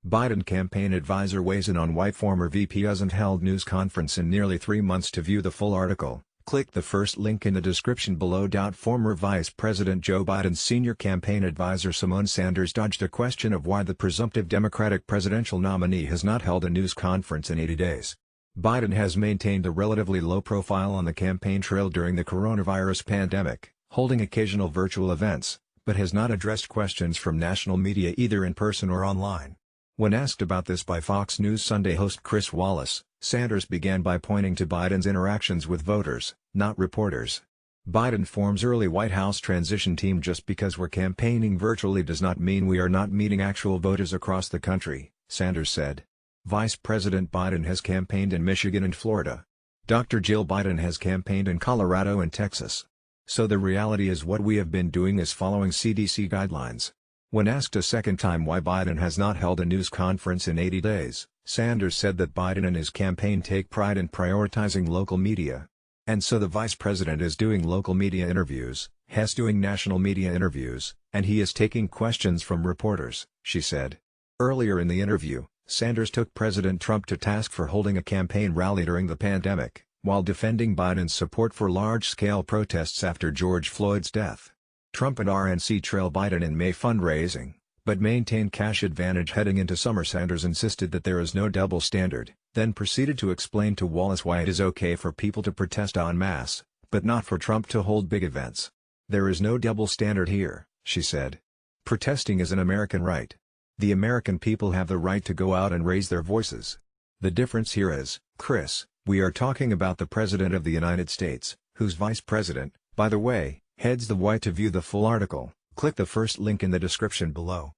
Biden campaign advisor weighs in on why former VP hasn't held news conference in nearly 3 months. To view the full article, click the first link in the description below. Former Vice President Joe Biden's senior campaign advisor Symone Sanders dodged a question of why the presumptive Democratic presidential nominee has not held a news conference in 80 days. Biden has maintained a relatively low profile on the campaign trail during the coronavirus pandemic, holding occasional virtual events, but has not addressed questions from national media either in person or online. When asked about this by Fox News Sunday host Chris Wallace, Sanders began by pointing to Biden's interactions with voters, not reporters. Biden forms early White House transition team. Just because we're campaigning virtually does not mean we are not meeting actual voters across the country, Sanders said. Vice President Biden has campaigned in Michigan and Florida. Dr. Jill Biden has campaigned in Colorado and Texas. So the reality is what we have been doing is following CDC guidelines. When asked a second time why Biden has not held a news conference in 80 days, Sanders said that Biden and his campaign take pride in prioritizing local media. And so the vice president is doing local media interviews, Hess doing national media interviews, and he is taking questions from reporters, she said. Earlier in the interview, Sanders took President Trump to task for holding a campaign rally during the pandemic, while defending Biden's support for large-scale protests after George Floyd's death. Trump and RNC trail Biden in May fundraising, but maintain cash advantage heading into summer. Sanders insisted that there is no double standard, then proceeded to explain to Wallace why it is okay for people to protest en masse, but not for Trump to hold big events. There is no double standard here, she said. Protesting is an American right. The American people have the right to go out and raise their voices. The difference here is, Chris, we are talking about the President of the United States, whose Vice President, by the way, heads the White. To view the full article, click the first link in the description below.